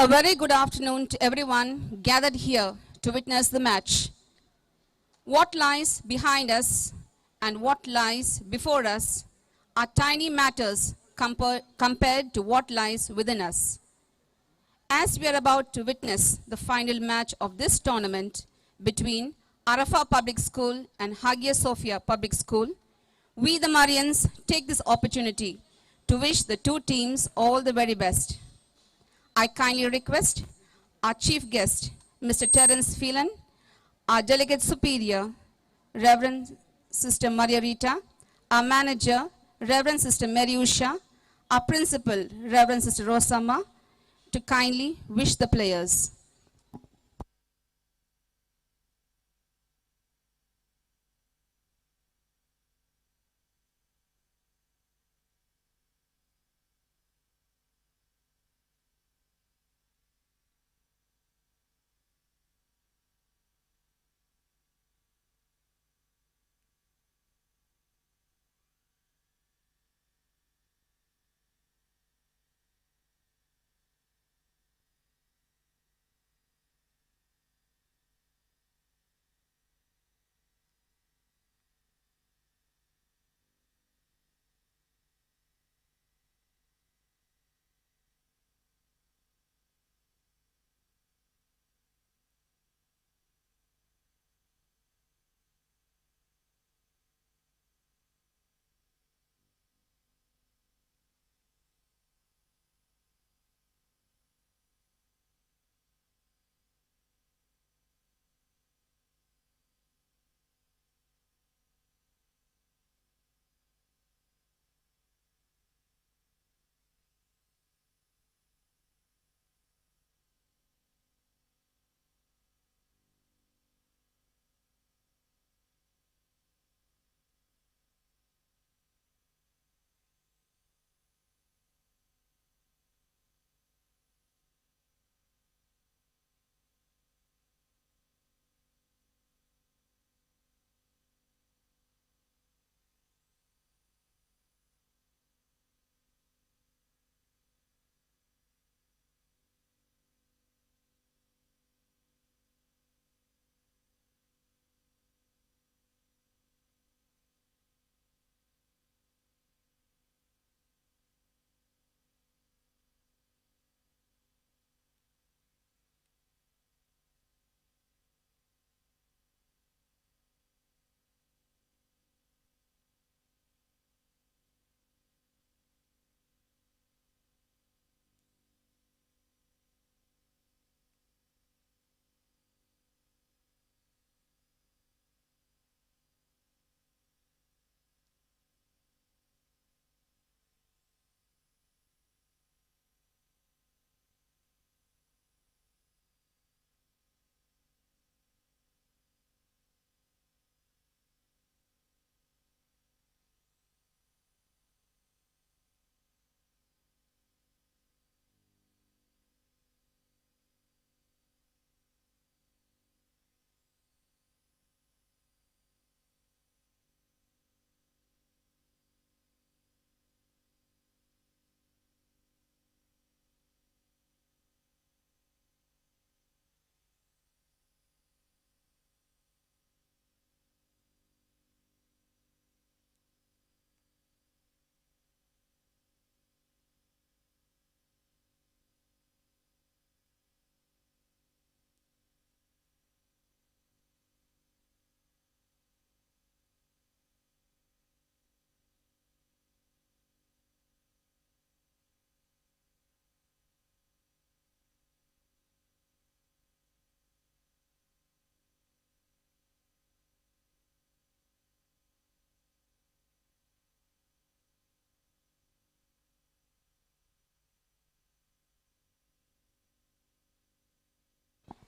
A very good afternoon to everyone gathered here to witness the match. What lies behind us and what lies before us are tiny matters compared to what lies within us. As we are about to witness the final match of this tournament between Arafa Public School and Haggia Sophia Public School, we the Marians take this opportunity to wish the two teams all the very best. I kindly request our chief guest, Mr. Terence Phelan, our delegate superior, Reverend Sister Maria Rita, our manager, Reverend Sister Mariusha, our principal, Reverend Sister Rosama, to kindly wish the players.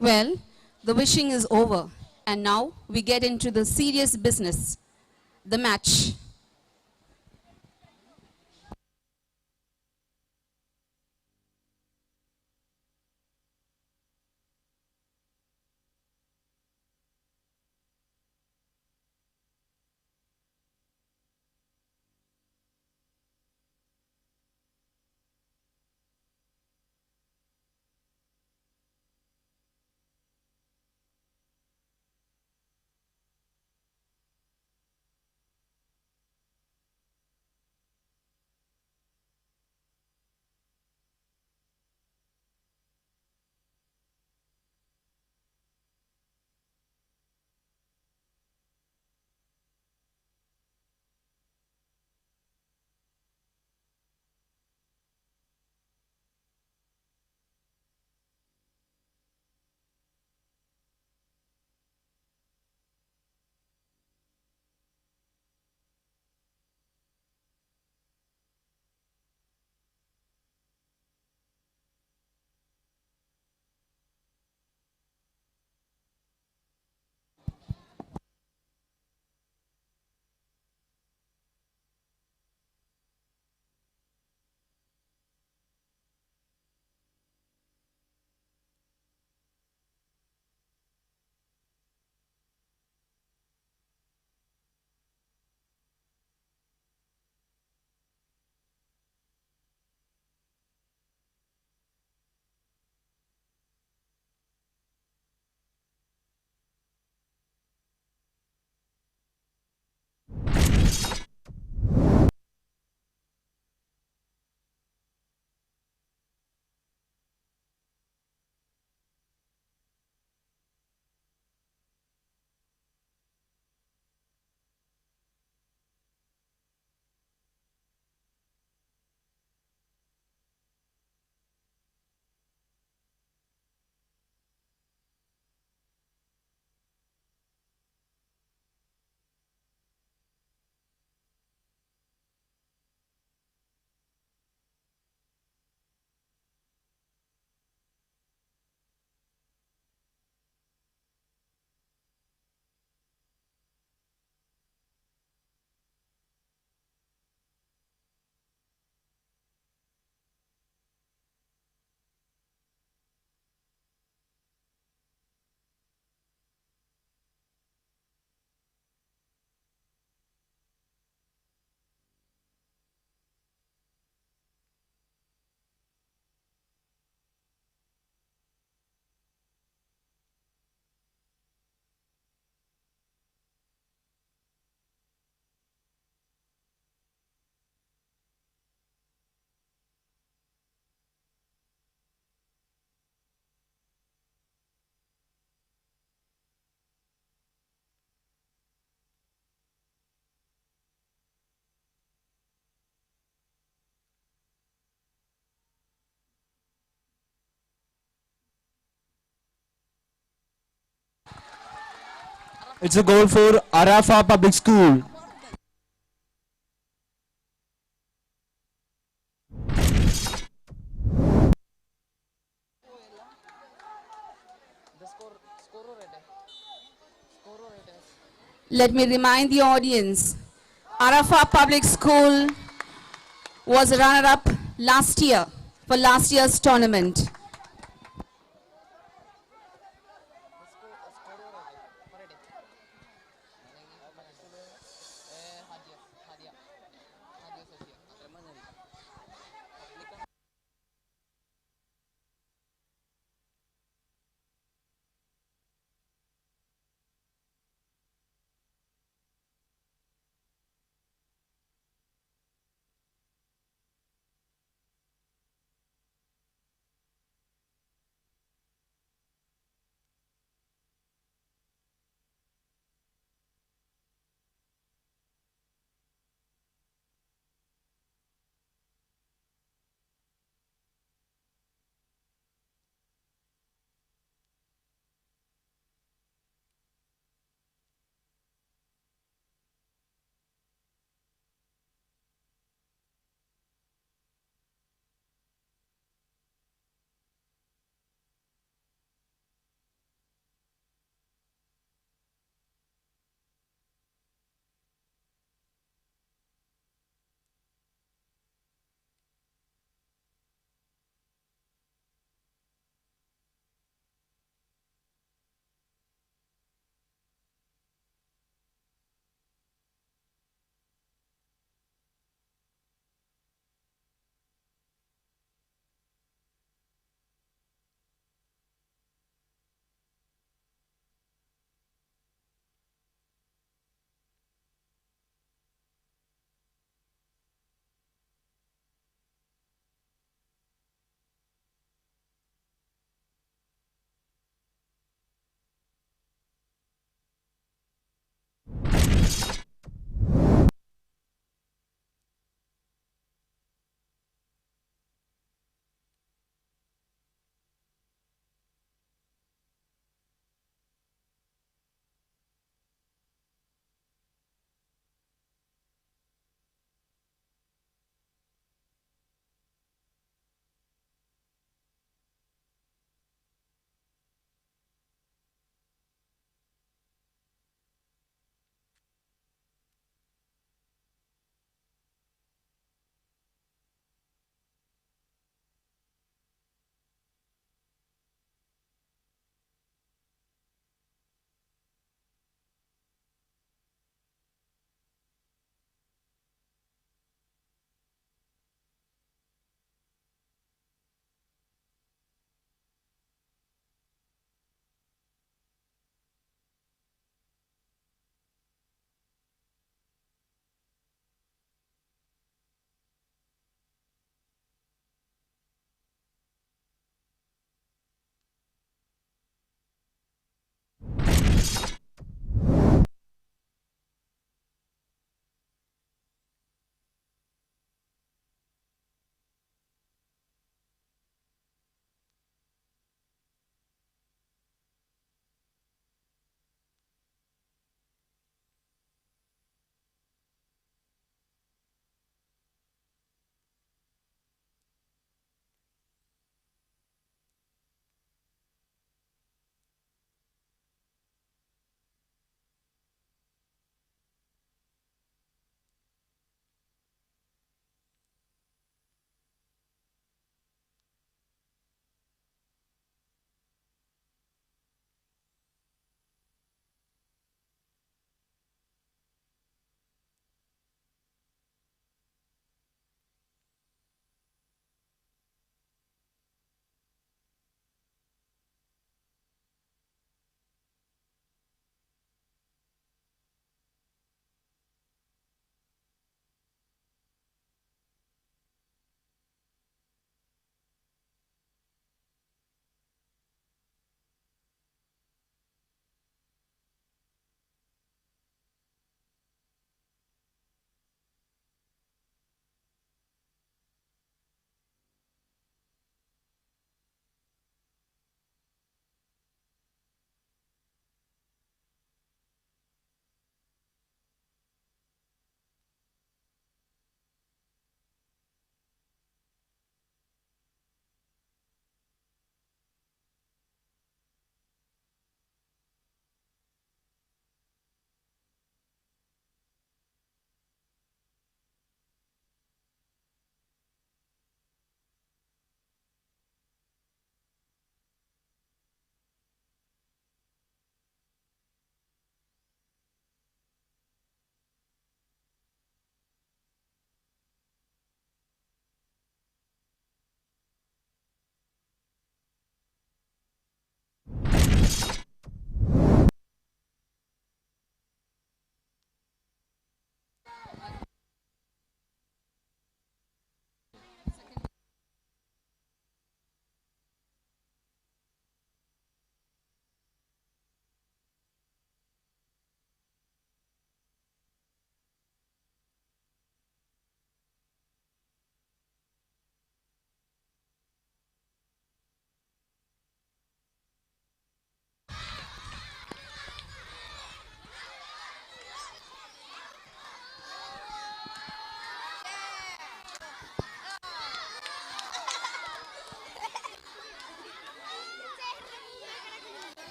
Well, the wishing is over, and now we get into the serious business, the match. It's a goal for Arafa Public School. Let me remind the audience, Arafa Public School was a runner-up last year for last year's tournament.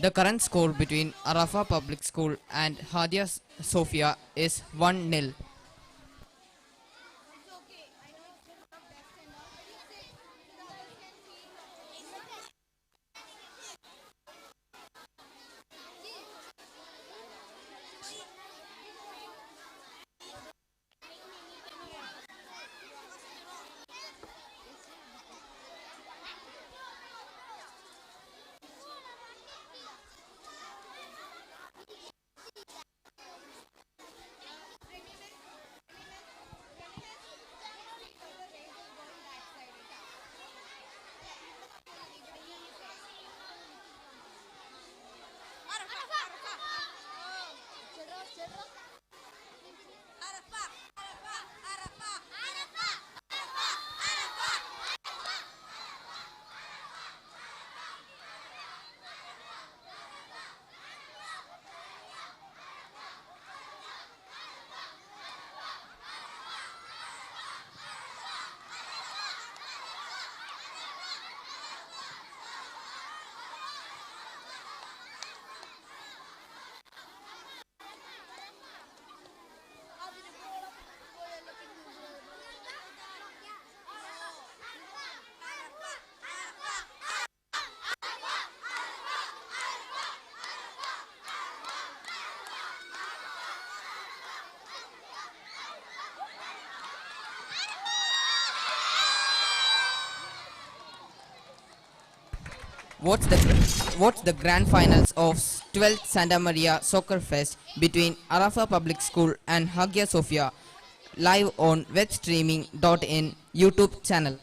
The current score between Arafa Public School and Haggia Sophia is 1-0. What's the grand finals of 12th Santa Maria Soccer Fest between Arafa Public School and Haggia Sophia, live on webstreaming.in YouTube channel.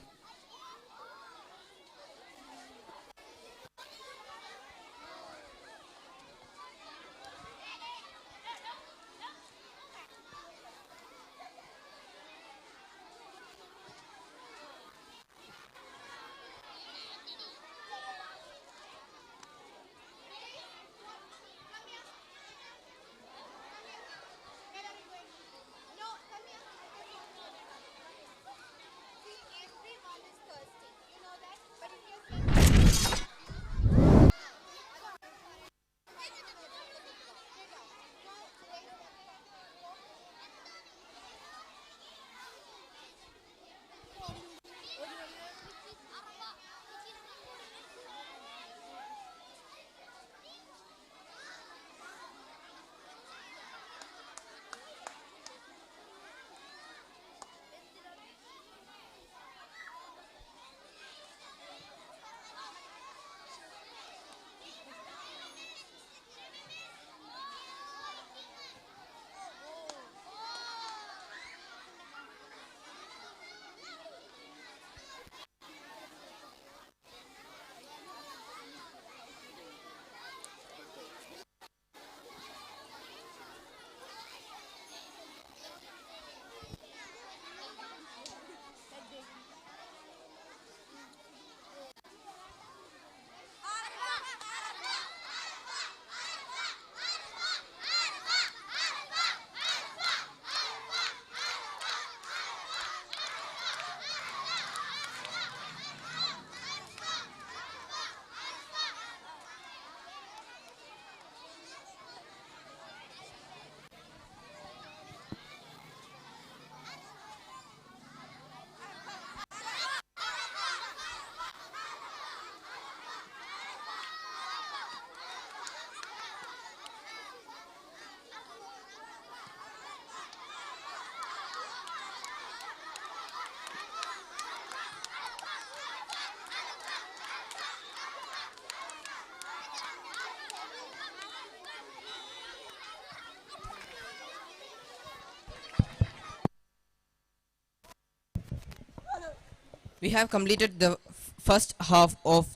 We have completed the first half of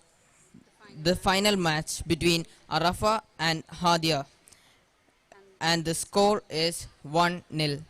the final match between Arafa and Haggia, and the score is 1-0.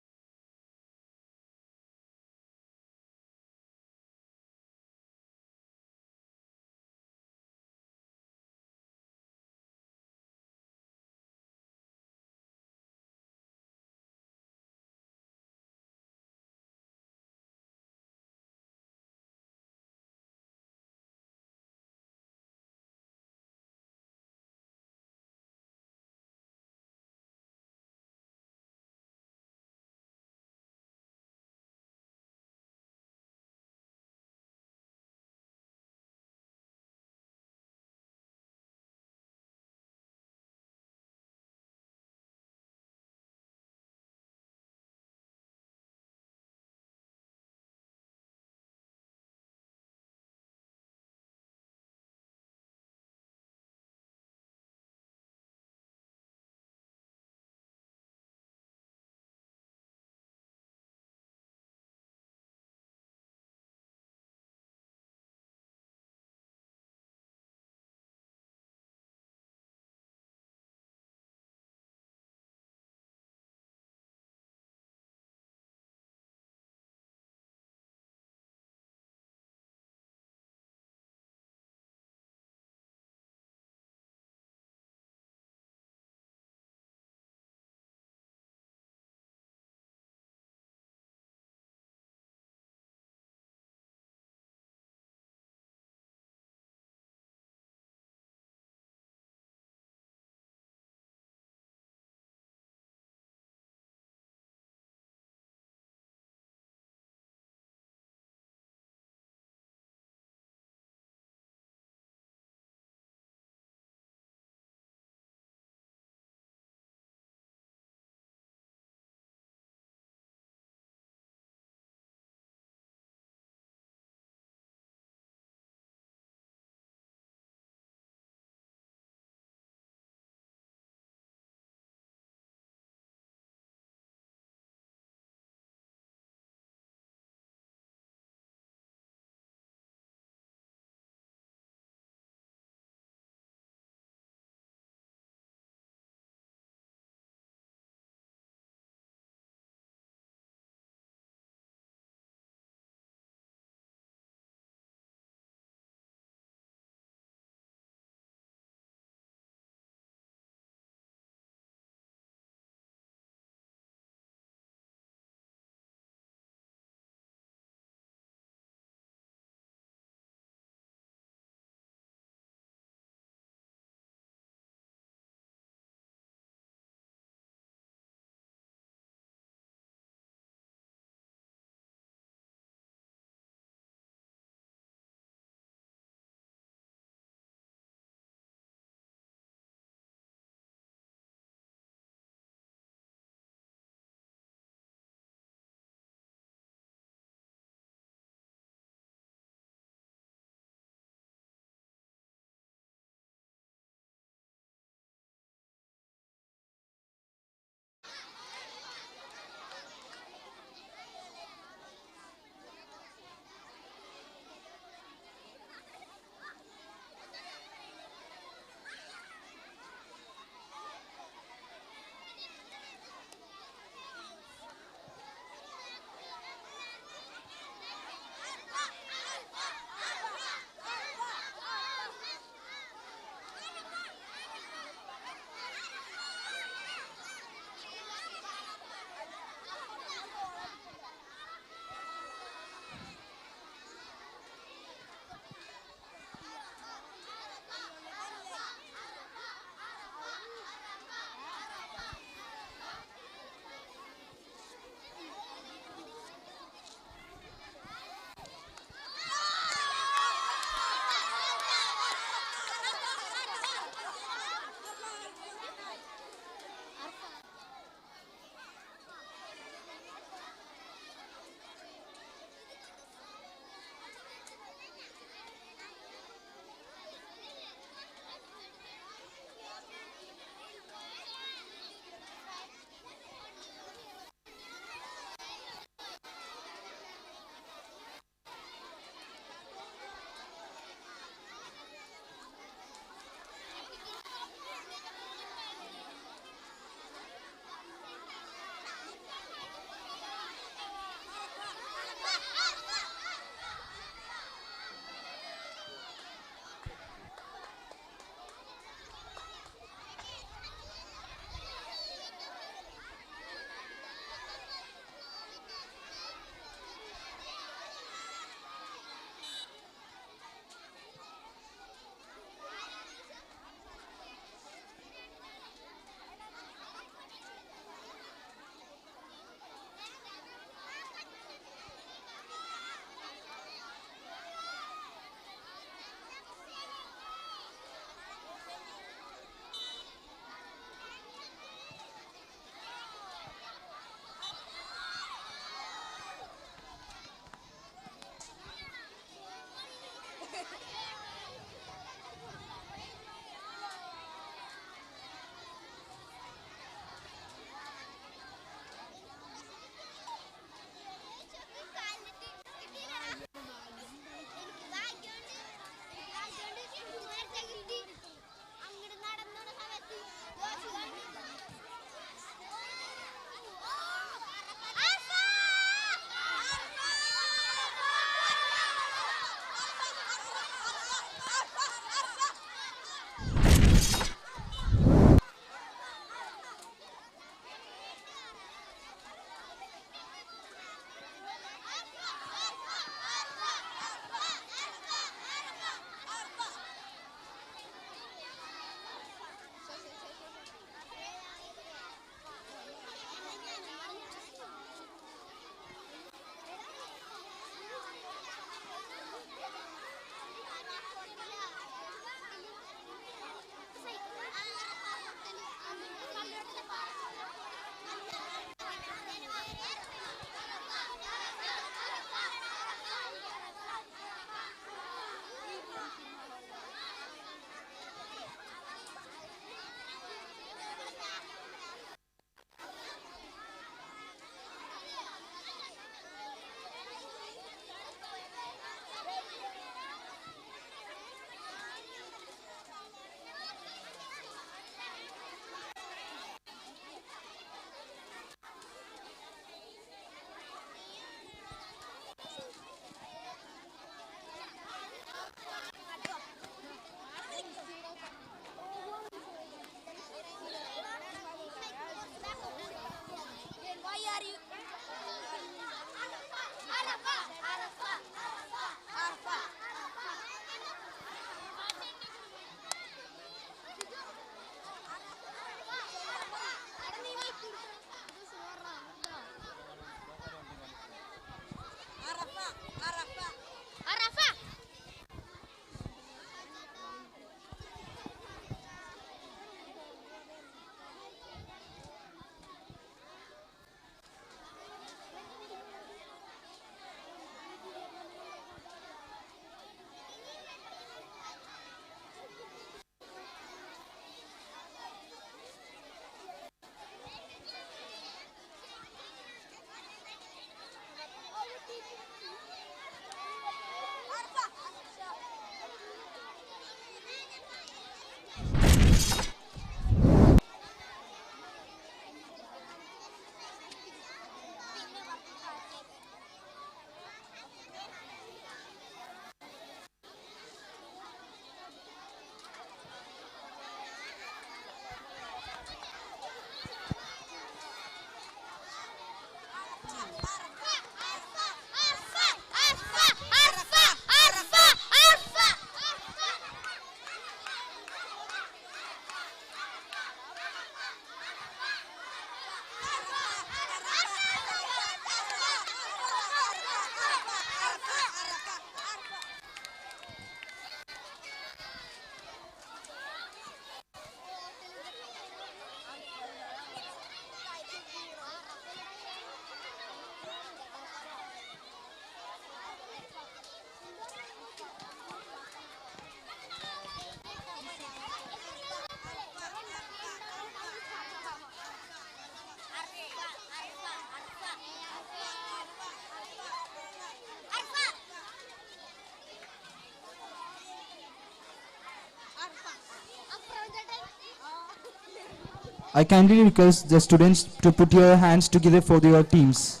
I kindly request the students to put your hands together for your teams.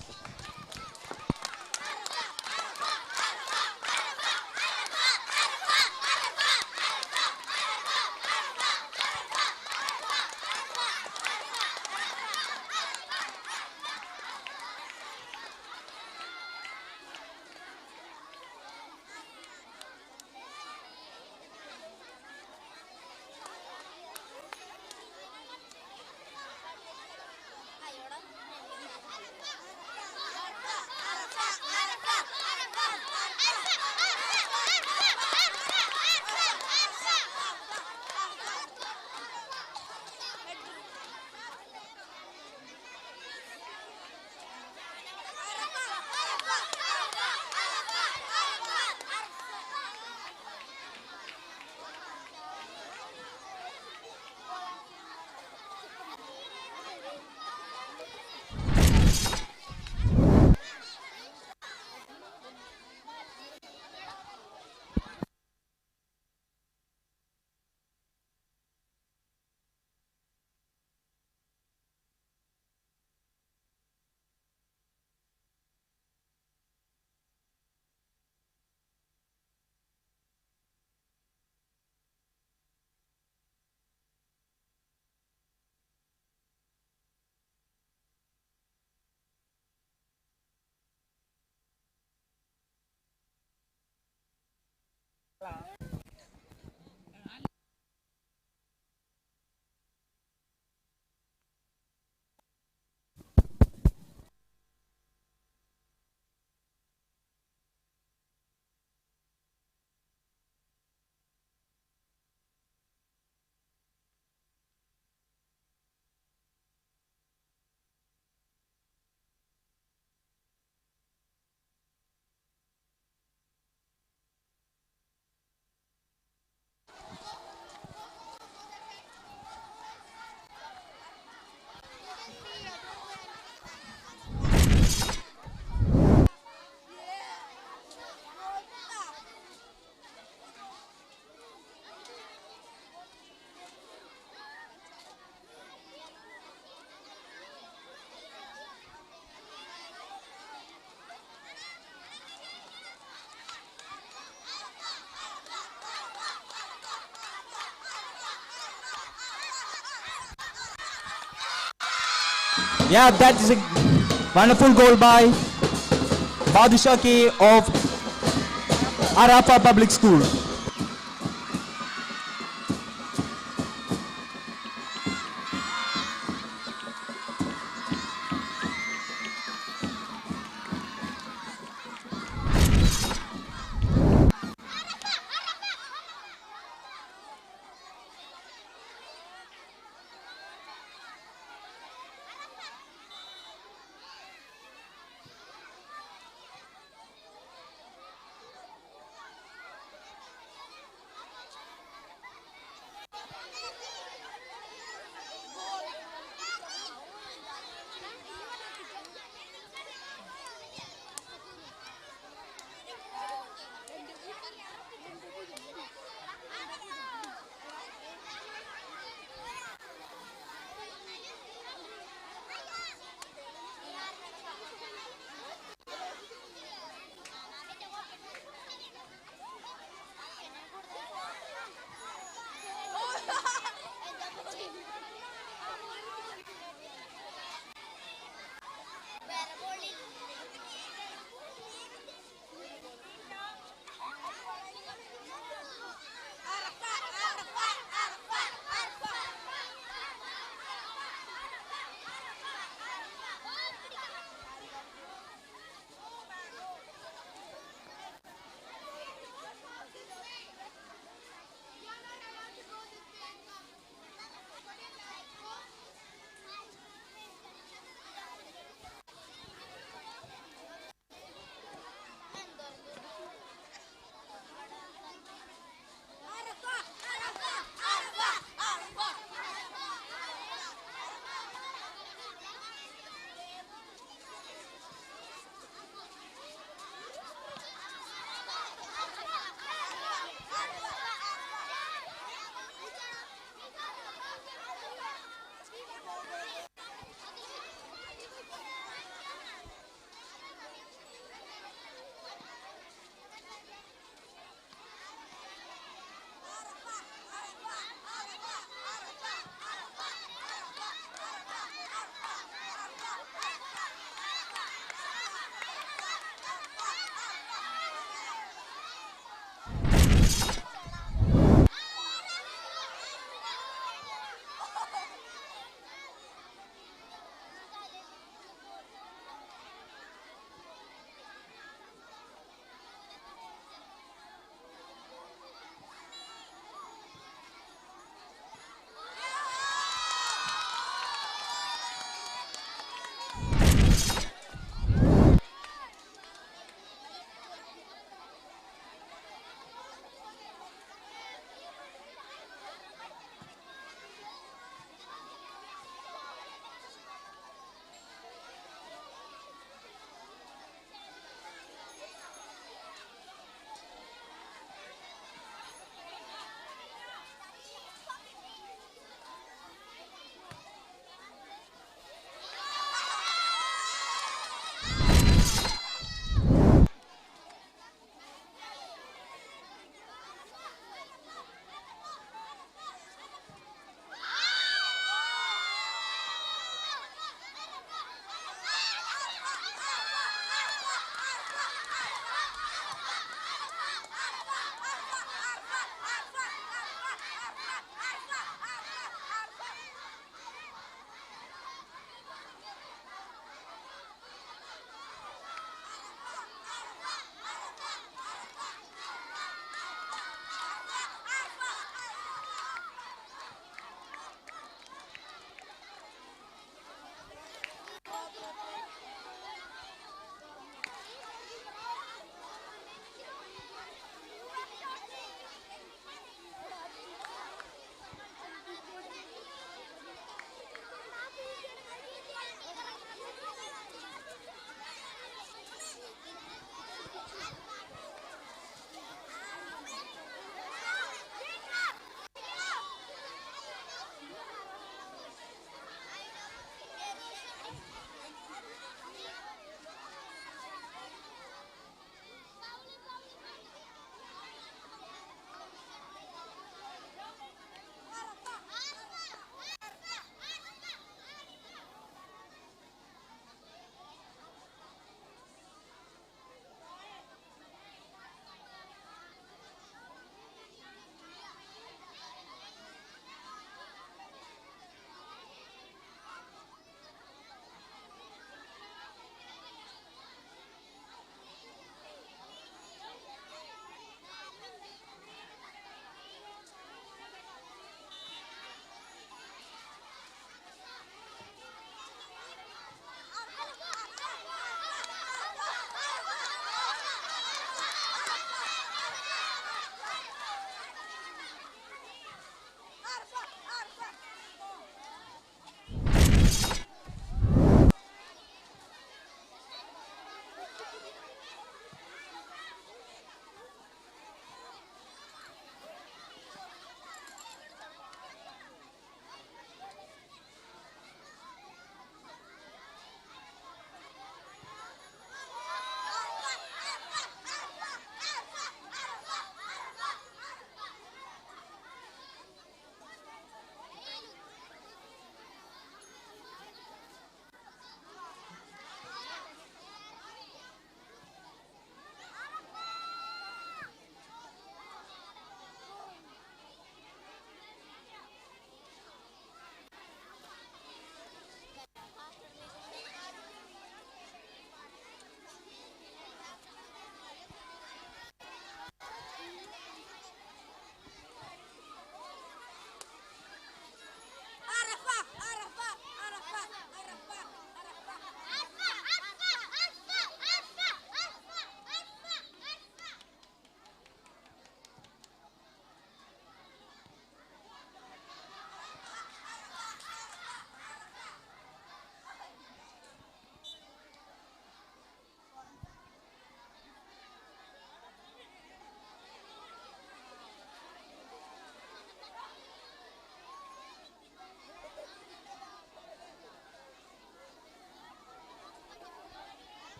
Yeah, that is a wonderful goal by Badishaki of Arafa Public School.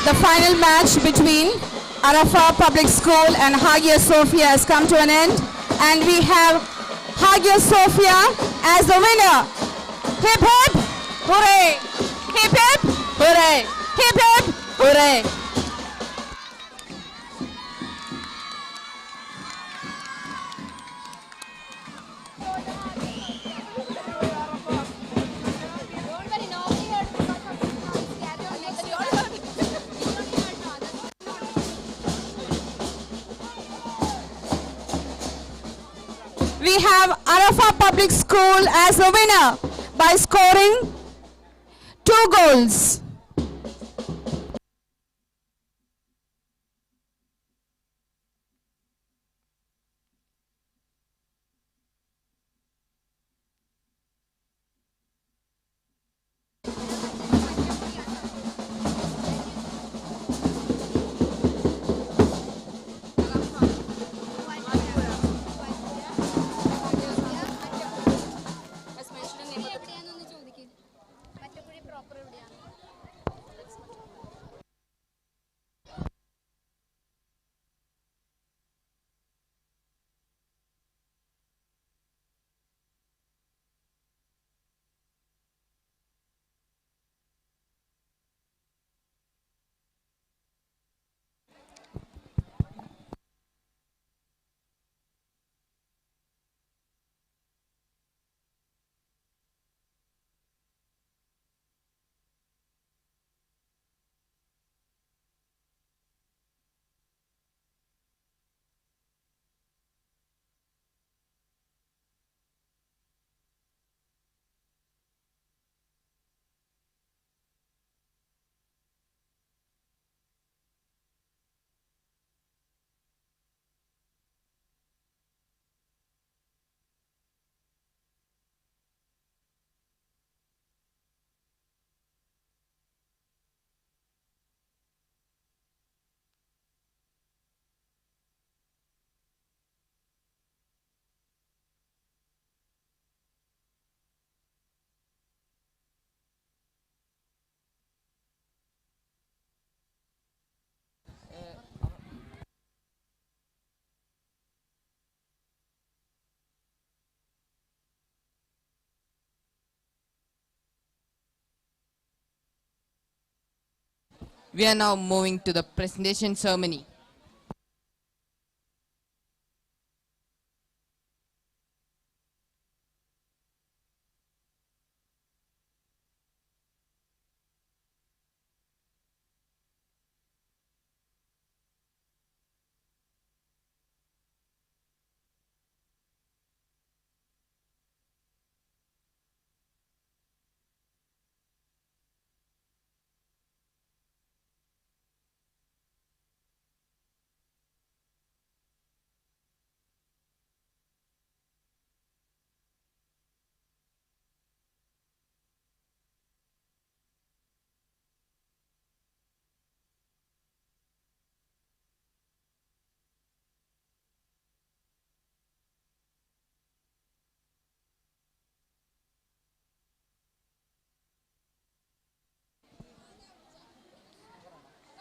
The final match between Arafa Public School and Haggia Sophia has come to an end, and we have Haggia Sophia as the winner. Hip hip, hooray! Hip hip, hooray! Hip hip, hooray! We have Arafa Public School as the winner by scoring 2 goals. We are now moving to the presentation ceremony.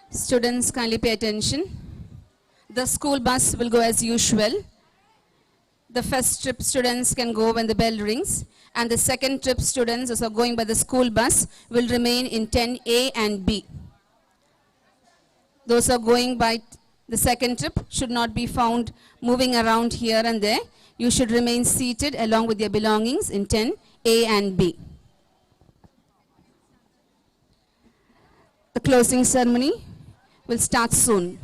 Students, kindly pay attention. The school bus will go as usual. The first trip students can go when the bell rings, and the second trip students as are going by the school bus will remain in 10A and B. Those are going by the second trip should not be found moving around here and there. You should remain seated along with your belongings in 10A and B. The closing ceremony will start soon.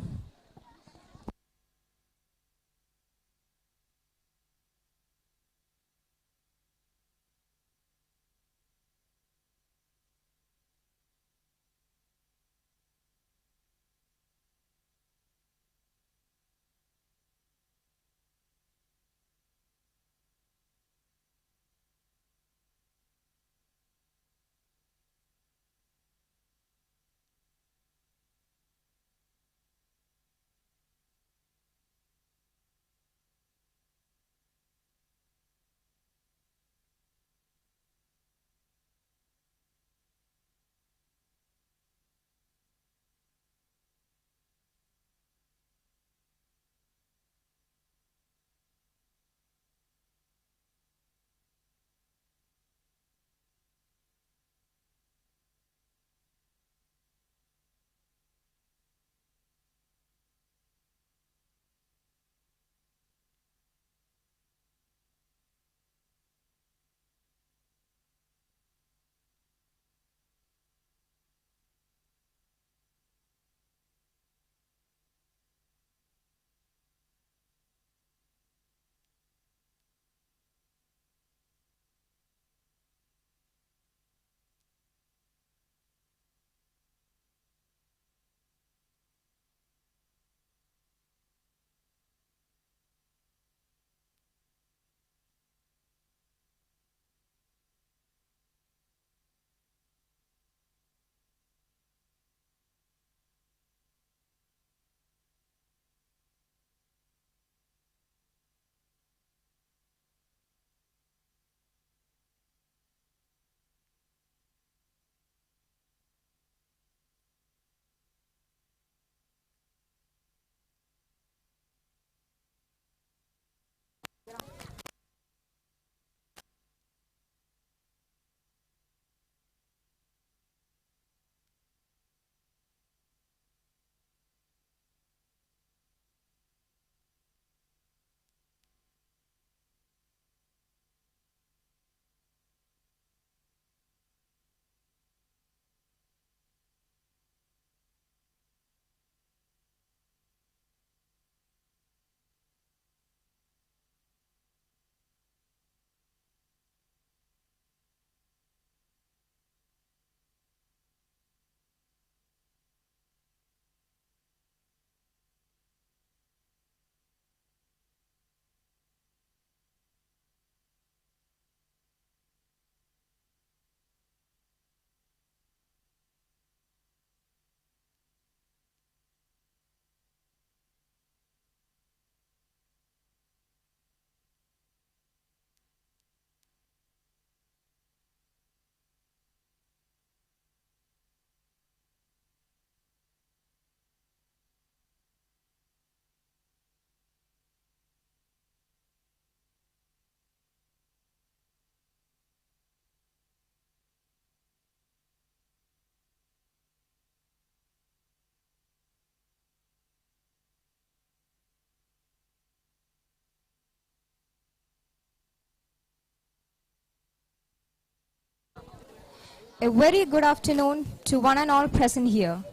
A very good afternoon to one and all present here.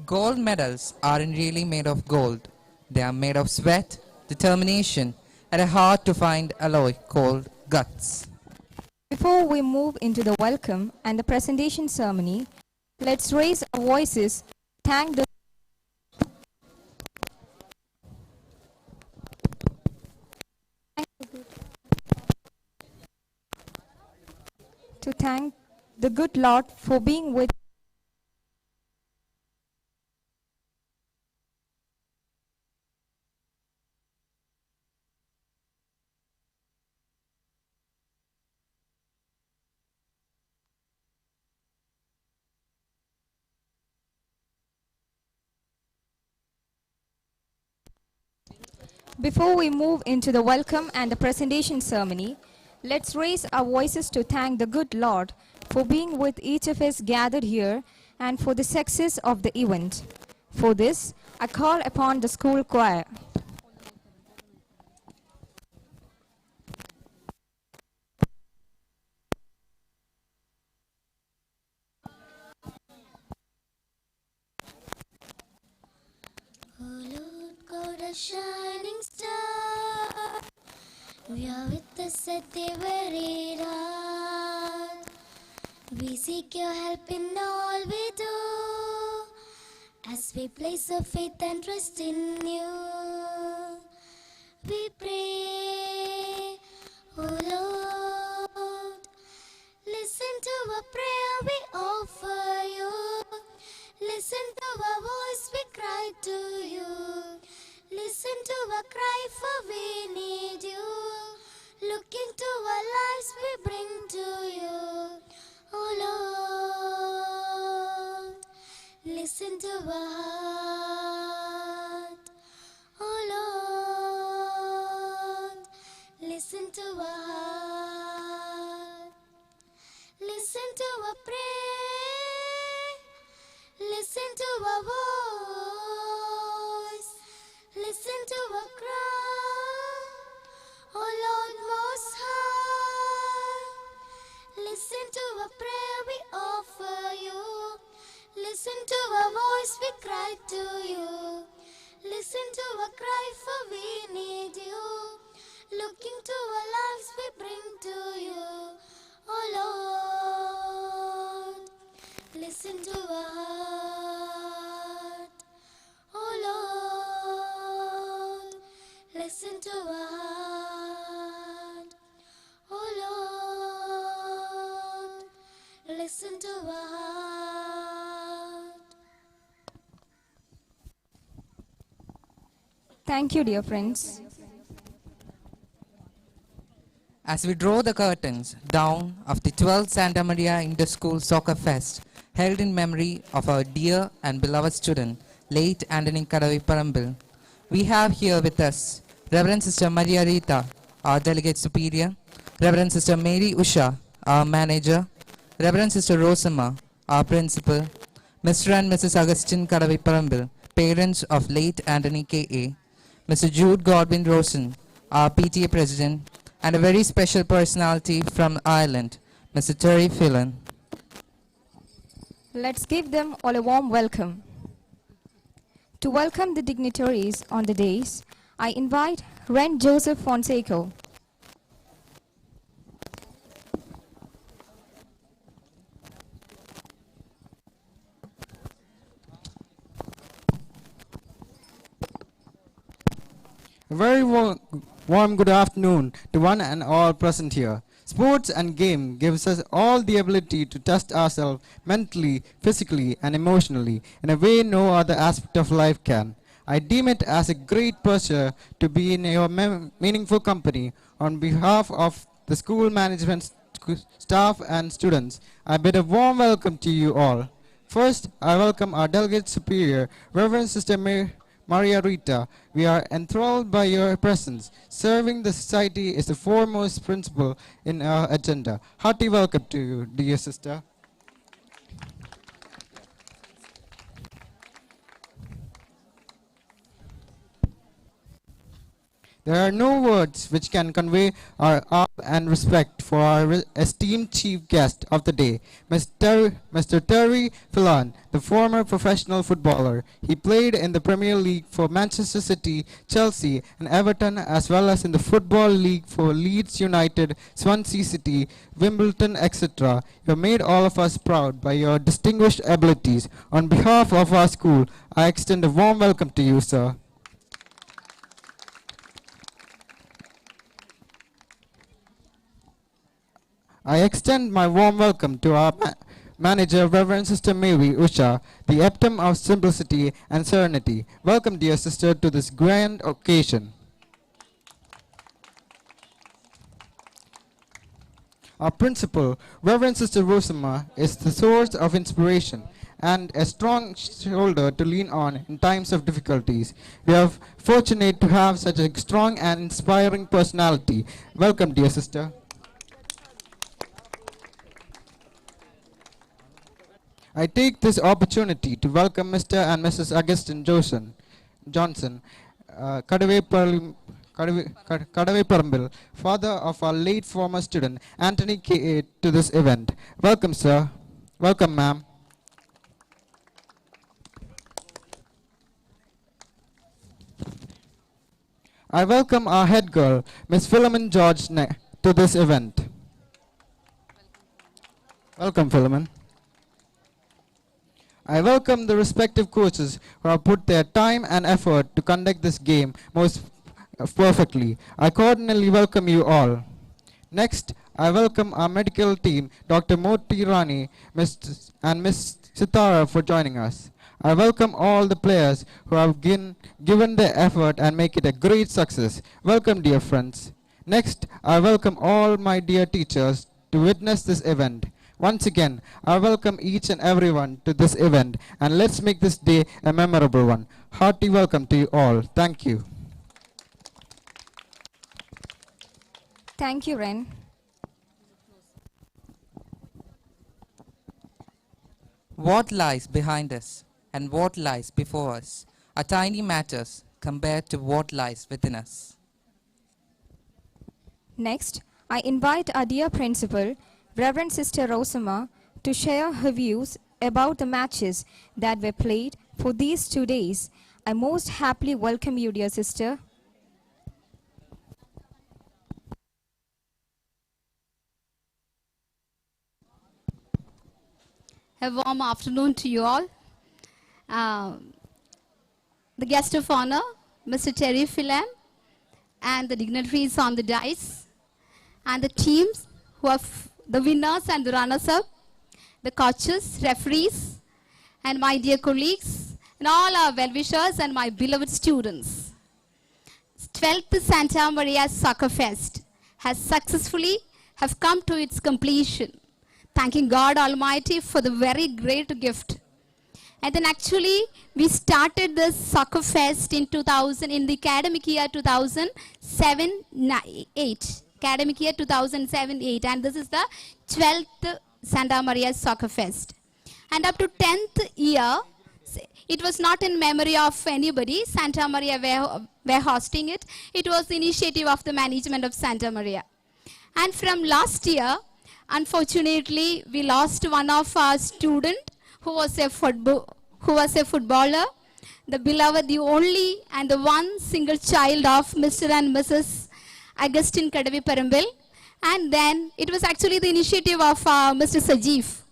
Gold medals aren't really made of gold. They are made of sweat, determination, and a hard to find alloy called guts. Before we move into the welcome and the presentation ceremony, let's raise our voices, thank the to thank the good Lord for being with. Before we move into the welcome and the presentation ceremony, let's raise our voices to thank the good Lord for being with each of us gathered here and for the success of the event. For this, I call upon the school choir. Oh Lord God, a shining star, we are with us at every hour. We seek your help in all we do, as we place our faith and trust in you. We pray, oh Lord, listen to our prayer we offer you. Listen to our voice we cry to you. Listen to our cry for we need you. Look into our lives we bring to you. Oh Lord, listen to our heart. Oh Lord, listen to our heart. Listen to our prayer. Listen to our voice. Listen to our cry. Oh Lord Most High. Listen to our prayer we offer you. Listen to our voice we cry to you. Listen to our cry for we need you. Look into our lives we bring to you. Oh Lord, listen to our heart. Oh Lord, listen to our heart. Oh Lord, listen to our heart. Thank you, dear friends. As we draw the curtains down of the 12th Santa Maria Inter-School Soccer Fest, held in memory of our dear and beloved student, late Anthony Kadavipparambil, we have here with us Reverend Sister Maria Rita, our Delegate Superior, Reverend Sister Mary Usha, our Manager, Reverend Sister Rosama, our Principal, Mr. and Mrs. Augustine Kadavipparambil, parents of late Anthony K.A., Mr. Jude Godwin Rosen, our PTA President, and a very special personality from Ireland, Mr. Terry Phelan. Let's give them all a warm welcome. To welcome the dignitaries on the dais, I invite Ren Joseph Fonseca. A very warm good afternoon to one and all present here. Sports and game gives us all the ability to test ourselves mentally, physically and emotionally in a way no other aspect of life can. I deem it as a great pleasure to be in your meaningful company. On behalf of the school management staff and students, I bid a warm welcome to you all. First, I welcome our Delegate Superior, Reverend Sister Maria Rita. We are enthralled by your presence. Serving the society is the foremost principle in our agenda. Hearty welcome to you, dear sister. There are no words which can convey our awe and respect for our esteemed chief guest of the day, Mr. Terry Phelan, the former professional footballer. He played in the Premier League for Manchester City, Chelsea, and Everton, as well as in the Football League for Leeds United, Swansea City, Wimbledon, etc. You have made all of us proud by your distinguished abilities. On behalf of our school, I extend a warm welcome to you, sir. I extend my warm welcome to our manager, Reverend Sister Mary Usha, the epitome of simplicity and serenity. Welcome, dear sister, to this grand occasion. Our principal, Reverend Sister Rosama, is the source of inspiration and a strong shoulder to lean on in times of difficulties. We are fortunate to have such a strong and inspiring personality. Welcome, dear sister. I take this opportunity to welcome Mr. and Mrs. Augustine Johnson, Kadave Parambil, father of our late former student Anthony K.A. to this event. Welcome, sir. Welcome, ma'am. I welcome our head girl, Miss Philemon George, to this event. Welcome, Philemon. I welcome the respective coaches who have put their time and effort to conduct this game most perfectly. I cordially welcome you all. Next, I welcome our medical team, Dr. Moti Rani and Ms. Sitara for joining us. I welcome all the players who have given their effort and make it a great success. Welcome, dear friends. Next, I welcome all my dear teachers to witness this event. Once again, I welcome each and everyone to this event, and let's make this day a memorable one. Hearty welcome to you all. Thank you. Thank you, Ren. What lies behind us and what lies before us are tiny matters compared to what lies within us. Next, I invite our dear principal, Reverend Sister Rosama, to share her views about the matches that were played for these 2 days. I most happily welcome you, dear sister. A warm afternoon to you all. The guest of honor, Mr. Terry Phelan, and the dignitaries on the dais, and the teams who are the winners and the runners-up, the coaches, referees, and my dear colleagues, and all our well-wishers and my beloved students. 12th Santa Maria Soccer Fest has successfully come to its completion. Thanking God Almighty for the very great gift. And then actually we started this soccer fest in the academic year 2007-8. Academic year 2007-8, and this is the 12th Santa Maria Soccer Fest. And up to 10th year, it was not in memory of anybody. Santa Maria were hosting it. It was the initiative of the management of Santa Maria. And from last year, unfortunately, we lost one of our student who was a footballer, the beloved, the only and the one single child of Mr. and Mrs. Augustine Kadave Parambil. And then it was actually the initiative of Mr. Sajeev,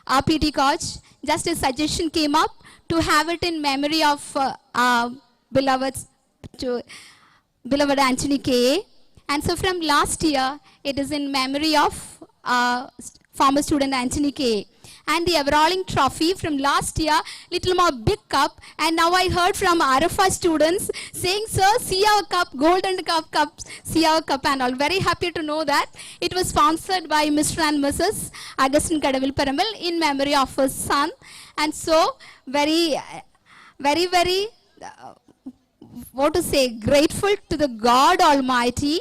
our PT coach. Just a suggestion came up to have it in memory of beloved Anthony K.A. And so from last year, it is in memory of former student Anthony K.A. And the overalling trophy from last year, little more big cup. And now I heard from Arafa students saying, sir, see our cup, golden cup, see our cup and all. Very happy to know that. It was sponsored by Mr. and Mrs. Augustine Kadave Parambil in memory of his son. And so, very, grateful to the God Almighty.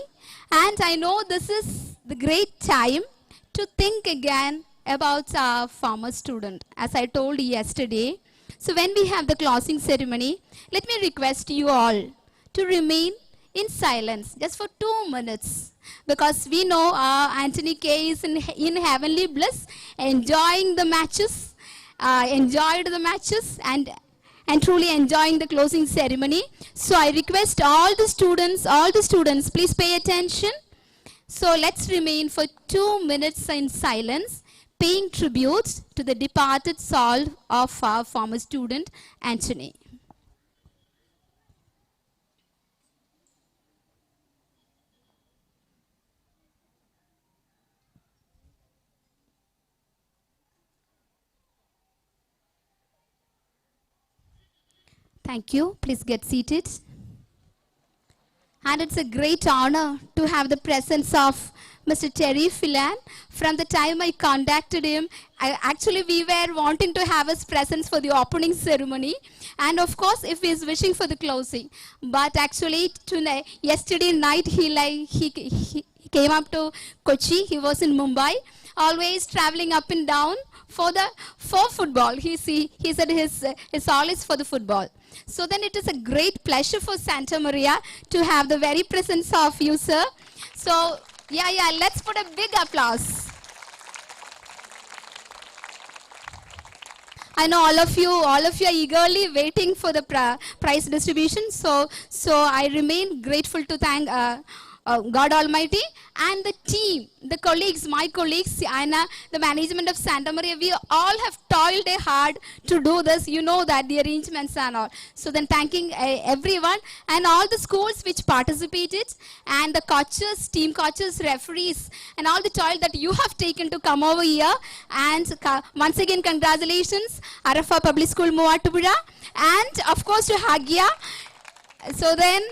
And I know this is the great time to think again about our former student, as I told yesterday. So when we have the closing ceremony, let me request you all to remain in silence, just for 2 minutes. Because we know Anthony K is in heavenly bliss, enjoying the matches, enjoyed the matches, and truly enjoying the closing ceremony. So I request all the students, please pay attention. So let's remain for 2 minutes in silence, paying tribute to the departed soul of our former student, Anthony. Thank you. Please get seated. And it's a great honor to have the presence of Mr. Terry Phelan. From the time I contacted him, we were wanting to have his presence for the opening ceremony. And of course, if he is wishing for the closing. But actually, yesterday night, he came up to Kochi. He was in Mumbai, always traveling up and down for football. He said his all is for the football. So then it is a great pleasure for Santa Maria to have the very presence of you, sir. So let's put a big applause. I know all of you are eagerly waiting for the prize distribution. So I remain grateful to thank God Almighty and the team, the colleagues, my colleagues, and the management of Santa Maria. We all have toiled hard to do this. You know that, the arrangements and all. So then thanking everyone and all the schools which participated, and the coaches, team coaches, referees, and all the toil that you have taken to come over here. And once again, congratulations, Arafa Public School, Muatupura, and of course to Haggia. So then,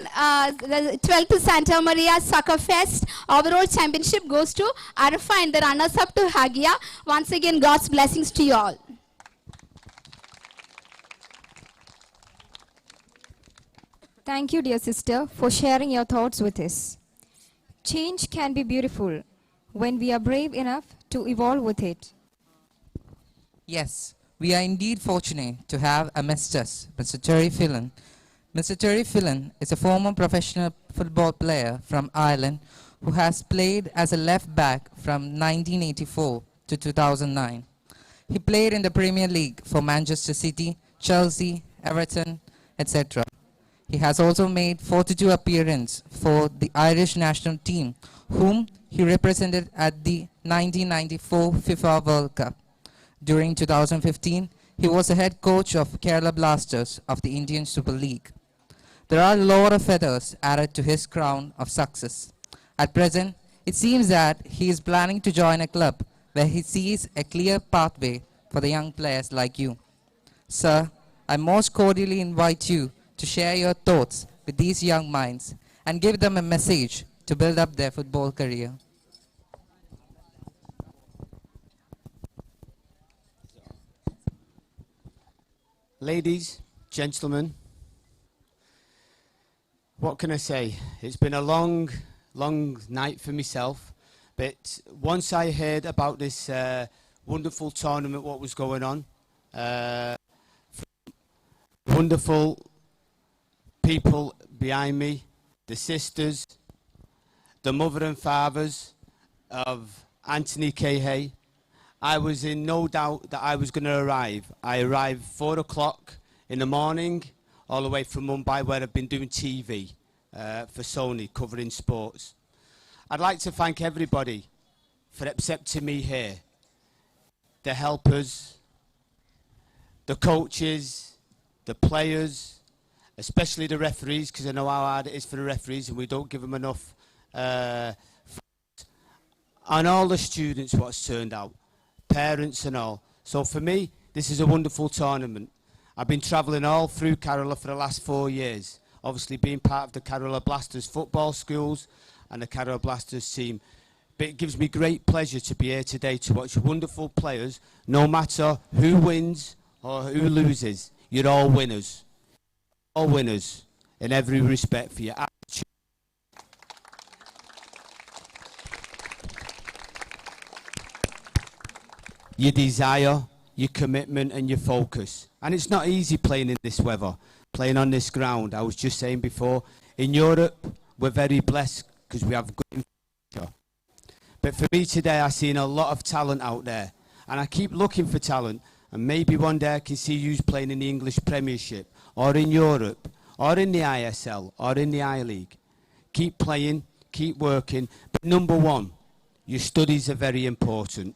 the 12th Santa Maria Soccer Fest overall championship goes to Arafa, and the runners-up to Haggia. Once again, God's blessings to you all. Thank you, dear sister, for sharing your thoughts with us. Change can be beautiful when we are brave enough to evolve with it. Yes, we are indeed fortunate to have amongst us Mr. Terry Phelan. Mr. Terry Phelan is a former professional football player from Ireland who has played as a left back from 1984 to 2009. He played in the Premier League for Manchester City, Chelsea, Everton, etc. He has also made 42 appearances for the Irish national team, whom he represented at the 1994 FIFA World Cup. During 2015, he was the head coach of Kerala Blasters of the Indian Super League. There are a lot of feathers added to his crown of success. At present, it seems that he is planning to join a club where he sees a clear pathway for the young players like you. Sir, I most cordially invite you to share your thoughts with these young minds and give them a message to build up their football career. Ladies, gentlemen, what can I say? It's been a long night for myself, but once I heard about this wonderful tournament, what was going on, wonderful people behind me, the sisters, the mother and fathers of Anthony Cahay, I was in no doubt that I was going to arrive. I arrived 4 o'clock in the morning, all the way from Mumbai, where I've been doing TV for Sony, covering sports. I'd like to thank everybody for accepting me here. The helpers, the coaches, the players, especially the referees, because I know how hard it is for the referees and we don't give them enough. And all the students what's turned out, parents and all. So for me, this is a wonderful tournament. I've been travelling all through Kerala for the last 4 years, obviously being part of the Kerala Blasters football schools and the Kerala Blasters team. But it gives me great pleasure to be here today to watch wonderful players, no matter who wins or who loses. You're all winners. All winners in every respect for your attitude. Your desire, your commitment and your focus. And it's not easy playing in this weather, playing on this ground. I was just saying before, in Europe, we're very blessed because we have good infrastructure. But for me today, I've seen a lot of talent out there. And I keep looking for talent. And maybe one day I can see you playing in the English Premiership, or in Europe, or in the ISL, or in the I-League. Keep playing, keep working. But number one, your studies are very important.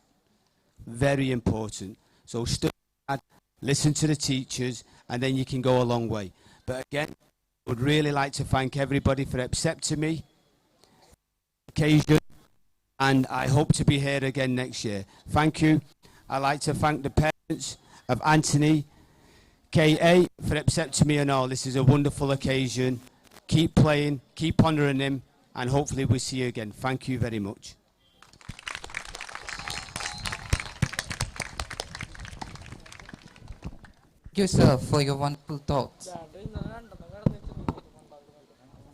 Very important. So study hard, listen to the teachers, and then you can go a long way. But again, I would really like to thank everybody for accepting me occasion, and I hope to be here again next year. Thank you. I'd like to thank the parents of Anthony K.A. for accepting me and all. This is a wonderful occasion. Keep playing, keep honouring him, and hopefully we'll see you again. Thank you very much. Thank you, sir, for your wonderful thoughts.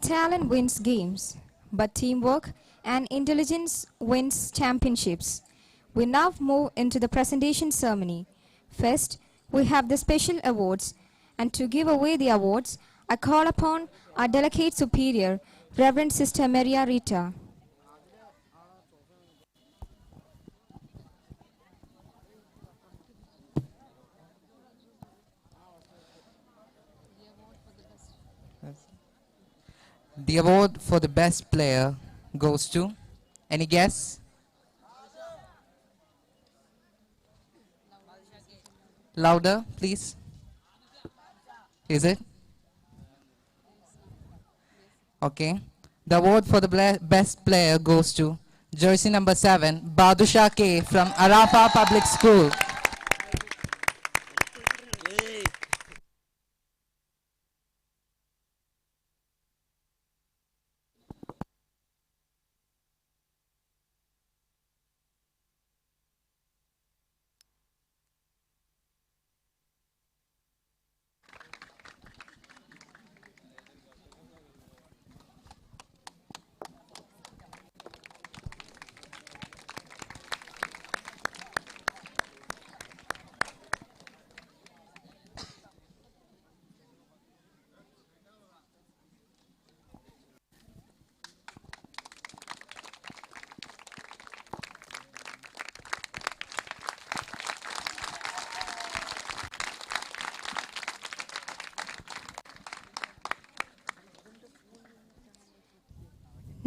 Talent wins games, but teamwork and intelligence wins championships. We now move into the presentation ceremony. First, we have the special awards, and to give away the awards, I call upon our Delegate Superior, Reverend Sister Maria Rita. The award for the best player goes to, any guess? Louder, please. Is it? Okay. The award for the best player goes to jersey number 7, Badusha K from Arafa Public School.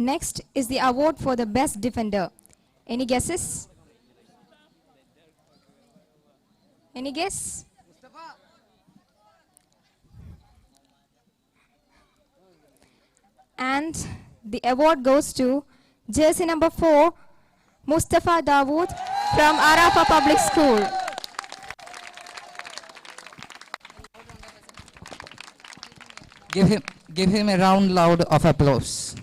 Next is the award for the best defender. Any guesses? Any guess? And the award goes to jersey number 4, Mustafa Dawood from Arafa Public School. Give him a round loud of applause.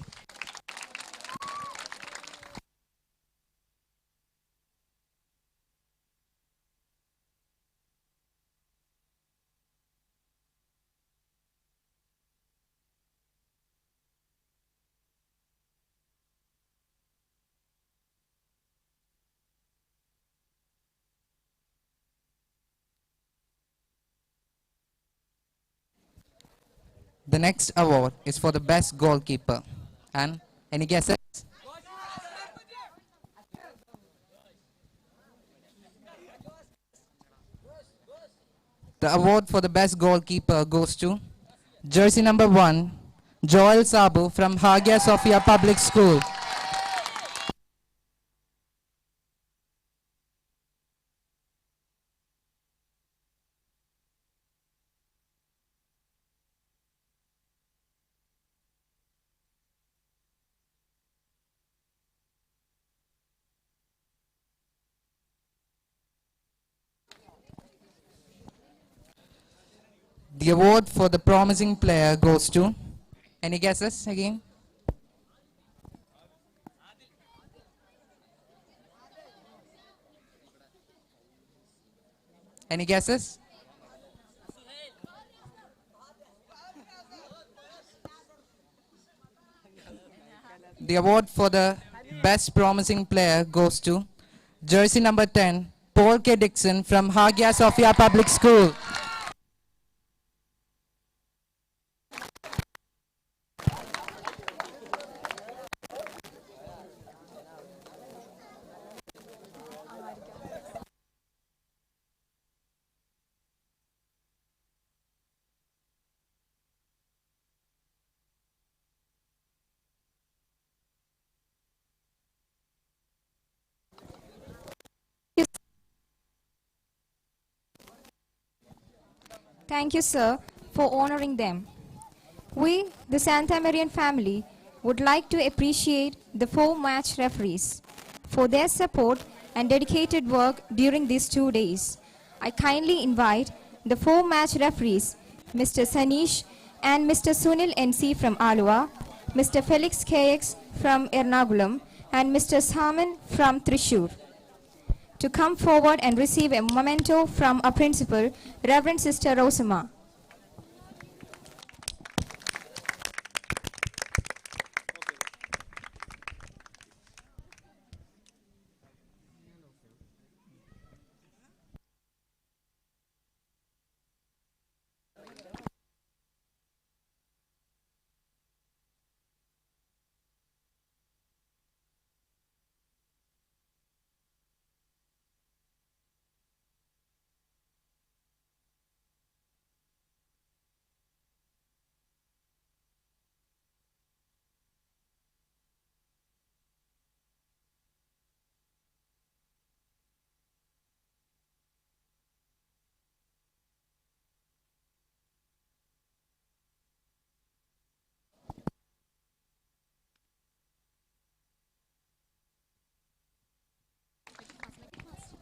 The next award is for the best goalkeeper. And any guesses? The award for the best goalkeeper goes to jersey number 1, Joel Sabu from Haggia Sophia Public School. The award for the promising player goes to, any guesses again? Any guesses? The award for the best promising player goes to jersey number 10, Paul K. Dixon from Haggia Sophia Public School. Thank you, sir, for honoring them. We, the Santa Marian family, would like to appreciate the 4 match referees for their support and dedicated work during these 2 days. I kindly invite the 4 match referees, Mr. Sanish and Mr. Sunil NC from Alua, Mr. Felix KX from Ernakulam, and Mr. Saman from Thrissur, to come forward and receive a memento from our principal, Reverend Sister Rosama.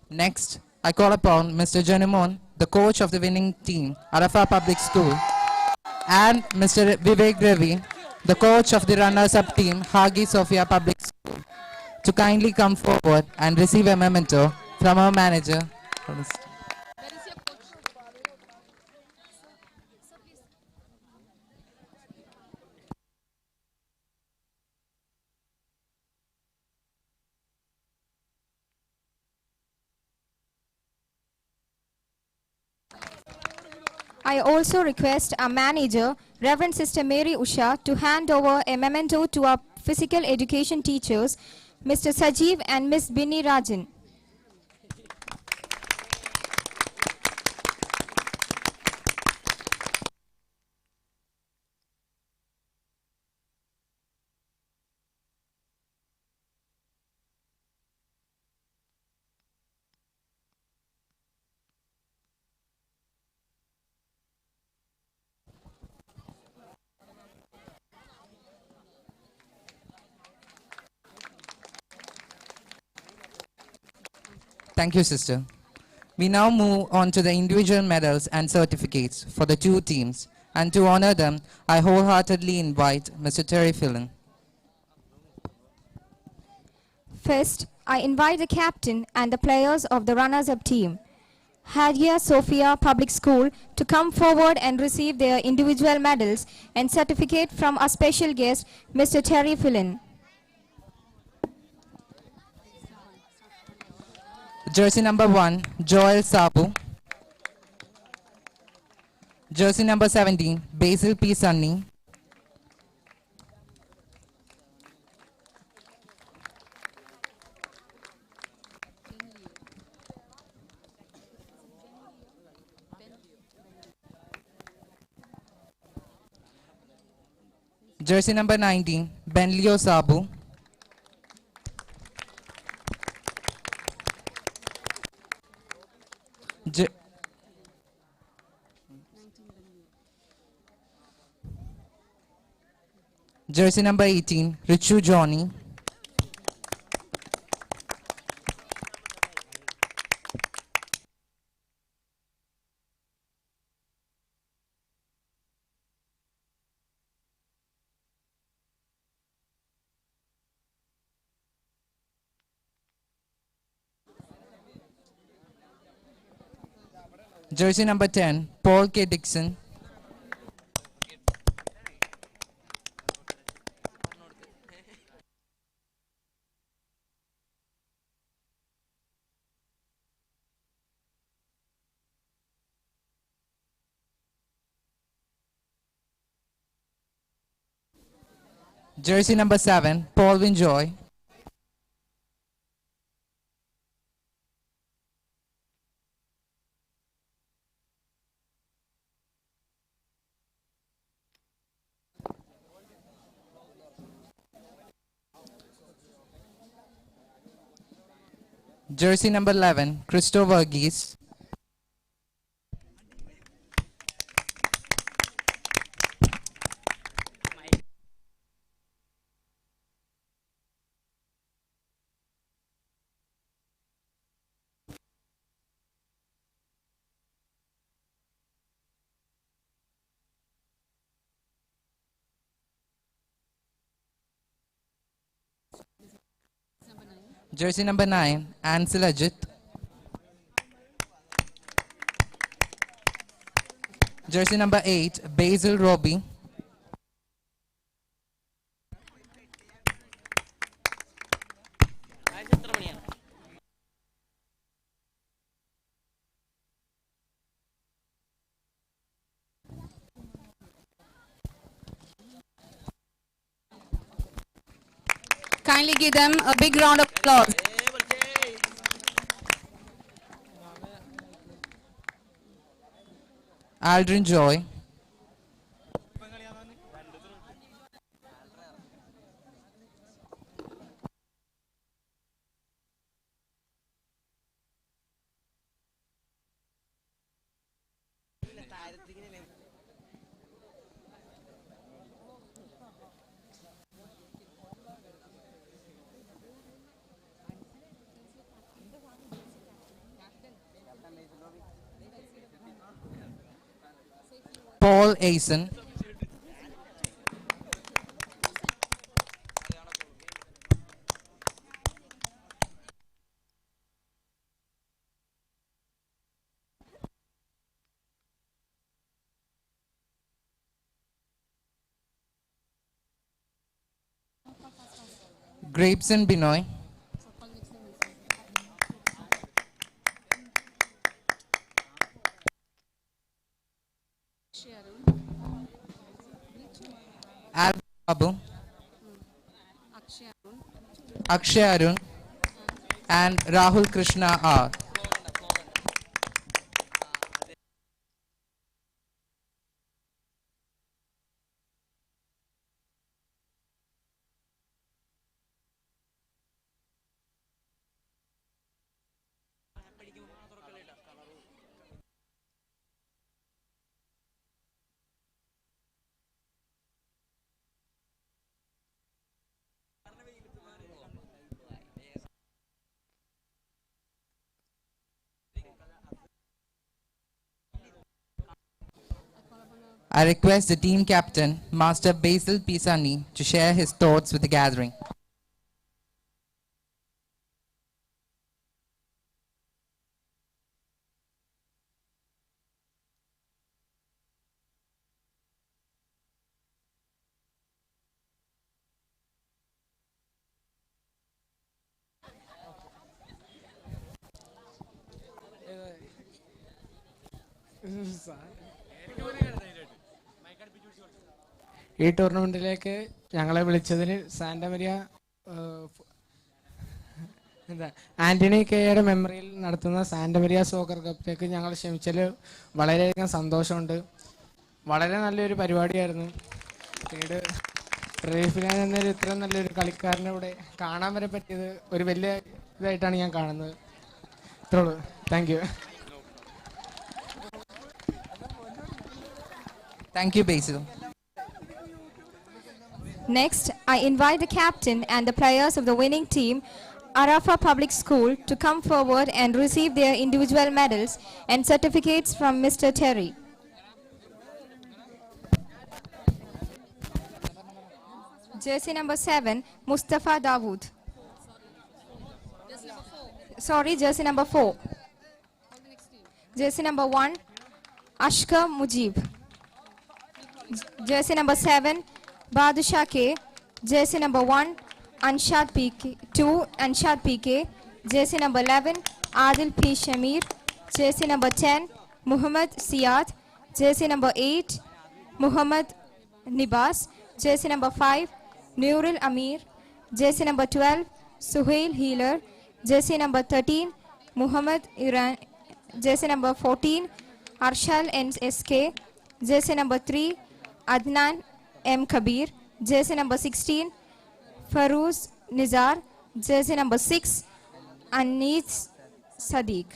Next, I call upon Mr. Janimon, the coach of the winning team, Arafa Public School, and Mr. Vivek Ravi, the coach of the runners-up team, Haggia Sophia Public School, to kindly come forward and receive a memento from our manager. I also request our manager, Reverend Sister Mary Usha, to hand over a memento to our physical education teachers, Mr. Sajeev and Miss Binni Rajan. Thank you, sister. We now move on to the individual medals and certificates for the 2 teams, and to honor them, I wholeheartedly invite Mr. Terry Phelan. First, I invite the captain and the players of the runners-up team, Haggia Sophia Public School, to come forward and receive their individual medals and certificate from our special guest, Mr. Terry Phelan. Jersey number 1, Joel Sabu. Jersey number 17, Basil P. Sunny. Jersey number 19, Benlio Sabu. Jersey number 18, Richu Johnny. Jersey number 10, Paul K. Dixon. Jersey number 7, Paul Winjoy. Jersey number 11, Christo Verghese. Jersey number 9, Ansel Ajit. Jersey number 8, Basil Robbie. Kindly give them a big round of applause. Aldrin Joy. Paul Aisen. Grapeson Binoy. Alvin Babu. Akshay Arun. And Rahul Krishna R. I request the team captain, Master Basil Pisani, to share his thoughts with the gathering. ഈ ടൂർണമെൻറ്റിലേക്ക് ഞങ്ങളെ വിളിച്ചതിന് സാന്റമരിയ എന്താ ആൻ്റണി കെയുടെ മെമ്മറിയിൽ നടത്തുന്ന സാന്റമരിയ soccer കപ്പിലേക്ക് ഞങ്ങൾ ക്ഷണിച്ചതിൽ വളരെയധികം സന്തോഷമുണ്ട്. വളരെ നല്ലൊരു പരിപാടിയായിരുന്നു. പിന്നീട് റീഫിലാൻ എന്നൊരു ഇത്രയും നല്ലൊരു കളിക്കാരനെ ഇവിടെ കാണാൻ വരെ പറ്റിയത് ഒരു വലിയ ഇതായിട്ടാണ് ഞാൻ കാണുന്നത്. ഇത്രേ ഉള്ളൂ. Thank you. Thank you, Basil. Next, I invite the captain and the players of the winning team, Arafa Public School, to come forward and receive their individual medals and certificates from Mr. Terry. Jersey number 7, Mustafa Dawood. Sorry, jersey number 4. Jersey number 1, Ashka Mujib. Jersey number 7, Badusha K. Jersey number 1, Anshad PK. 2, Anshad PK. Jersey number 11, Adil P. Shamir. Jersey number 10, Muhammad Siyad. Jersey number 8, Muhammad Nibas. Jersey number 5, Nurul Amir. Jersey number 12, Suhail Healer. Jersey number 13, Muhammad Iran. Jersey number 14, Arshal NSK. Jersey number 3, Adnan M. Kabir. Jersey number 16, Farouz Nizar. Jersey number 6, Anis Sadiq.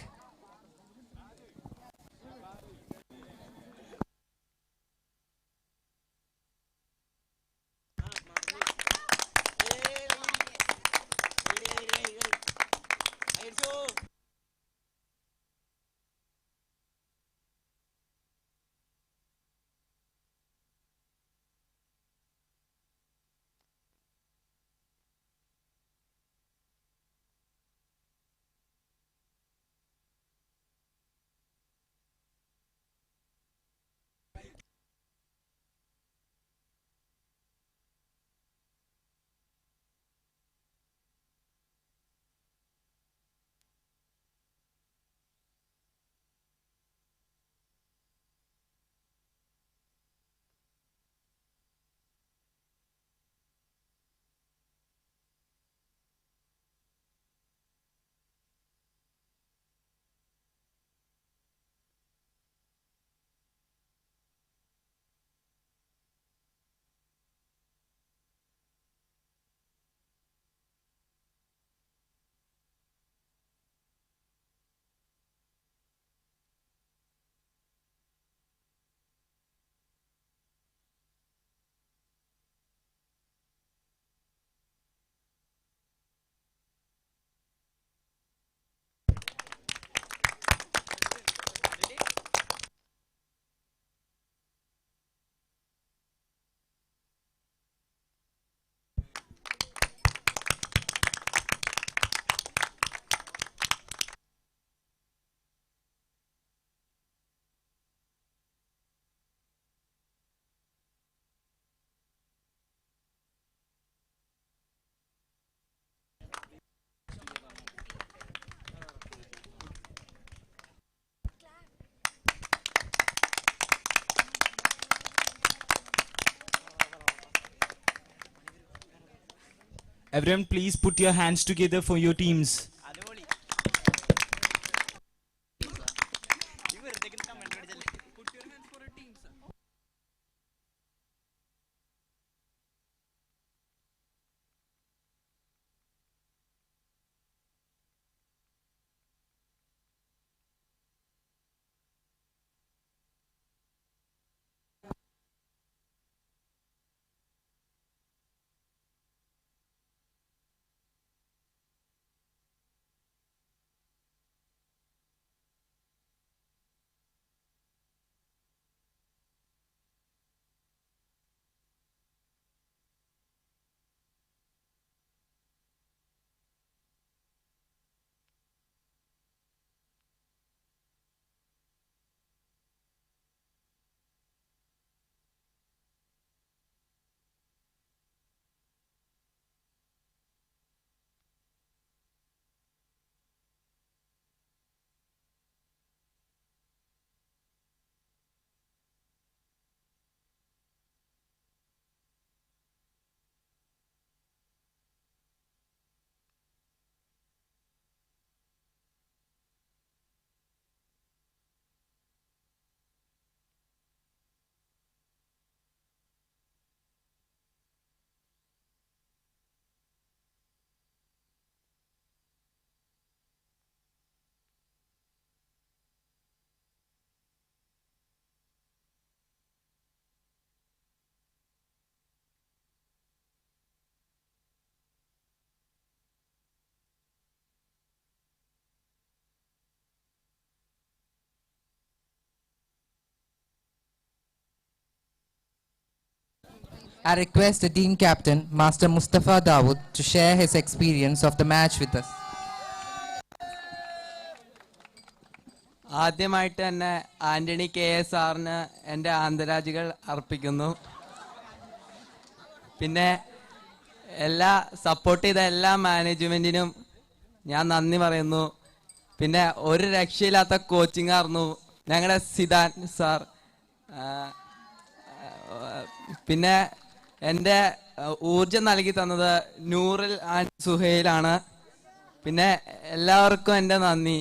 Everyone, please put your hands together for your teams. I request the team captain, Master Mustafa Dawood, to share his experience of the match with us. ആദ്യമായിട്ട് തന്നെ Antony K S സാറിന് എൻ്റെ ആന്തരാജികൾ അർപ്പിക്കുന്നു. പിന്നെ support ചെയ്ത എല്ലാ മാനേജ്മെൻറ്റിനും ഞാൻ നന്ദി പറയുന്നു. പിന്നെ ഒരു രക്ഷയില്ലാത്ത കോച്ചിങ് ആയിരുന്നു ഞങ്ങളുടെ സിദാൻ സാർ. പിന്നെ എൻ്റെ ഊർജം നൽകി തന്നത് നൂറിൽ ആൻഡ് സുഹൈലാണ്. പിന്നെ എല്ലാവർക്കും എൻ്റെ നന്ദി.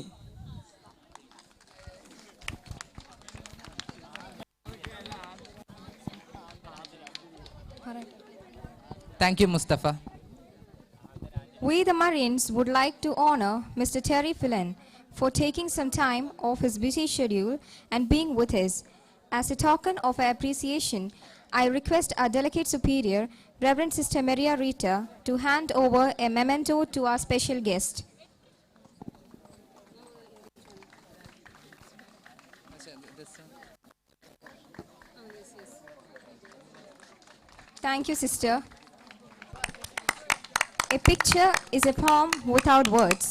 Thank you, Mustafa. We the Marines would like to honor Mr. Terry Phelan for taking some time off his busy schedule and being with us. As a token of our appreciation, I request our Delegate Superior, Reverend Sister Maria Rita, to hand over a memento to our special guest. Thank you, Sister. A picture is a poem without words.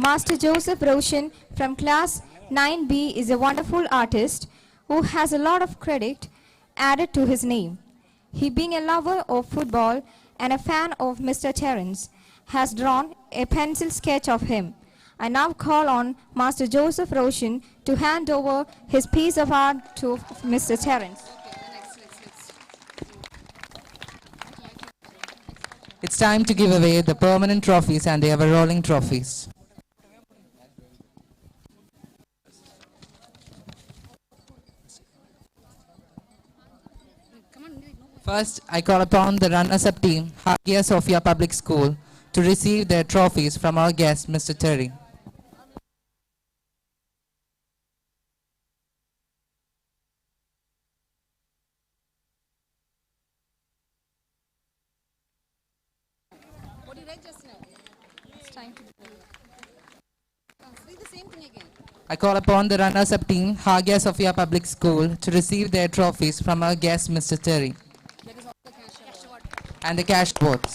Master Joseph Roshan from class 9B is a wonderful artist who has a lot of credit added to his name. He, being a lover of football and a fan of Mr. Terence, has drawn a pencil sketch of him. I now call on Master Joseph Roshan to hand over his piece of art to Mr. Terence. It's time to give away the permanent trophies and the ever-rolling trophies. First, I call upon the runners-up team, Haggia Sophia Public School, to receive their trophies from our guest, Mr. Terry. What did I just know? It's time to do. Say the same thing again. I call upon the runners-up team, Haggia Sophia Public School, to receive their trophies from our guest, Mr. Terry, That is all the cash award. and the cash awards.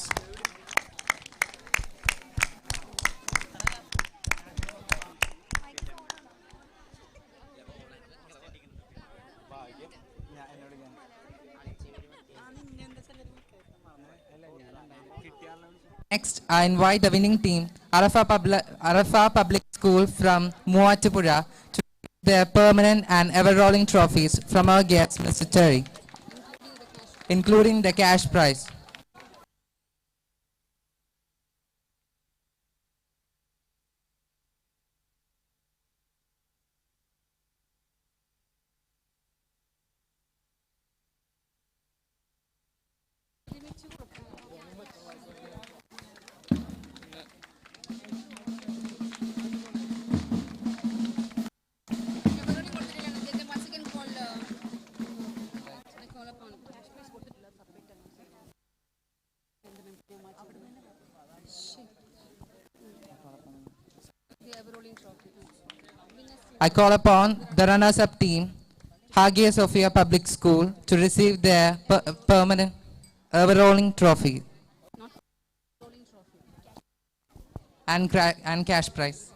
Next, I invite the winning team, Arafa Public School from Muatupura, to receive their permanent and ever-rolling trophies from our guest, Mr. Terry, including the cash prize. I call upon the runners-up team, Haggia Sophia Public School, to receive their permanent overrolling trophy and cash prize.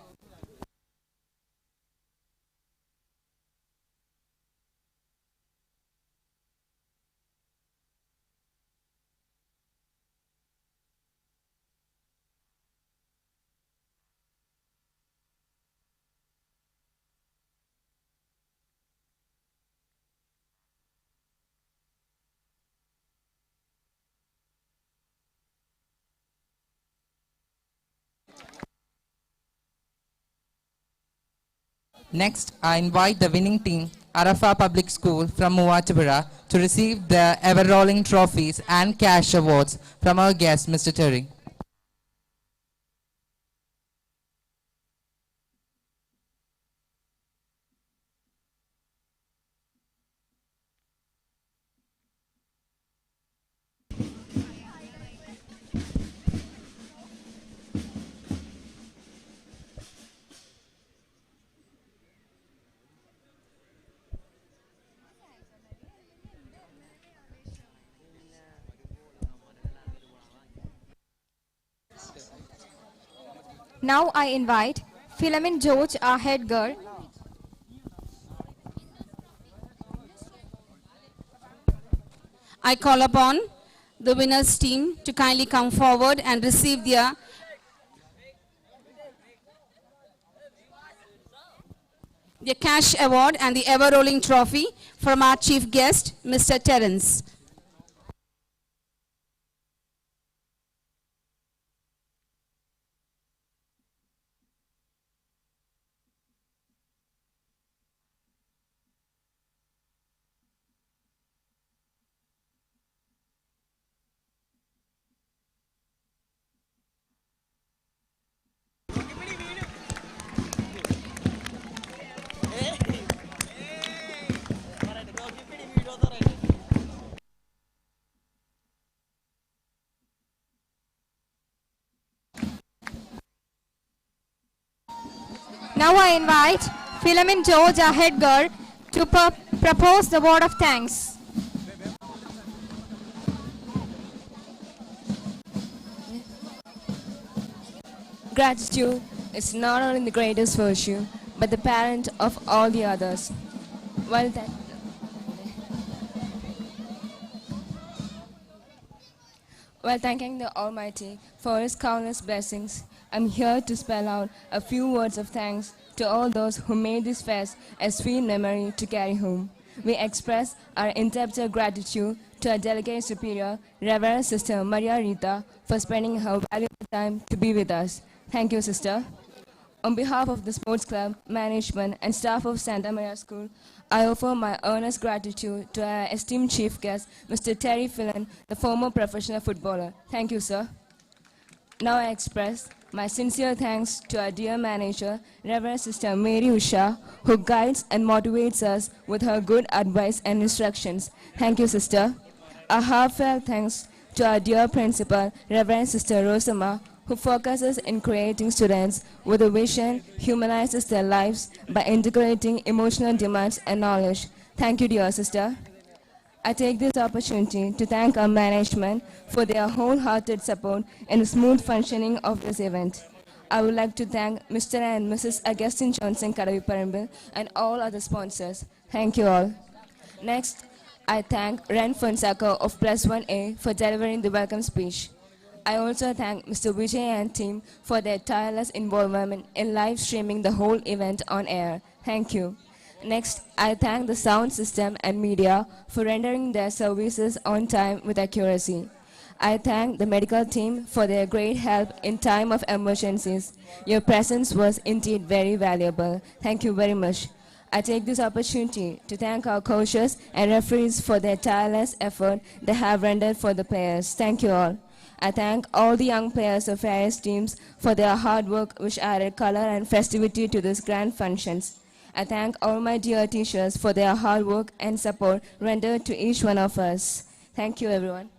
Next, I invite the winning team, Arafa Public School from Muwatupura, to receive the ever-rolling trophies and cash awards from our guest, Mr. Terry. Now I invite Philomen George, our head girl. I call upon the winners team to kindly come forward and receive the cash award and the ever-rolling trophy from our chief guest, Mr. Terence. Now I invite Philomen George, our head girl, to propose the word of thanks. Gratitude is not only the greatest virtue, but the parent of all the others. While thanking the Almighty for His countless blessings, I'm here to spell out a few words of thanks to all those who made this fest a sweet memory to carry home. We express our indebted gratitude to our Delegate Superior, Reverend Sister Maria Rita, for spending her valuable time to be with us. Thank you, Sister. On behalf of the Sports Club, management, and staff of Santa Maria School, I offer my earnest gratitude to our esteemed chief guest, Mr. Terry Phelan, the former professional footballer. Thank you, sir. Now I express my sincere thanks to our dear manager, Reverend Sister Mary Usha, who guides and motivates us with her good advice and instructions. Thank you, Sister. A heartfelt thanks to our dear principal, Reverend Sister Rosama, who focuses in creating students with a vision, humanizes their lives by integrating emotional demands and knowledge. Thank you, dear sister. I take this opportunity to thank our management for their wholehearted support in the smooth functioning of this event. I would like to thank Mr. and Mrs. Augustine Johnson Kadaviparambil and all other sponsors. Thank you all. Next, I thank Ren Fonseca of Plus 1A for delivering the welcome speech. I also thank Mr. Vijay and team for their tireless involvement in live streaming the whole event on air. Thank you. Next, I thank the sound system and media for rendering their services on time with accuracy. I thank the medical team for their great help in time of emergencies. Your presence was indeed very valuable. Thank you very much. I take this opportunity to thank our coaches and referees for their tireless effort they have rendered for the players. Thank you all. I thank all the young players of various teams for their hard work which added color and festivity to these grand functions. I thank all my dear teachers for their hard work and support rendered to each one of us. Thank you, everyone.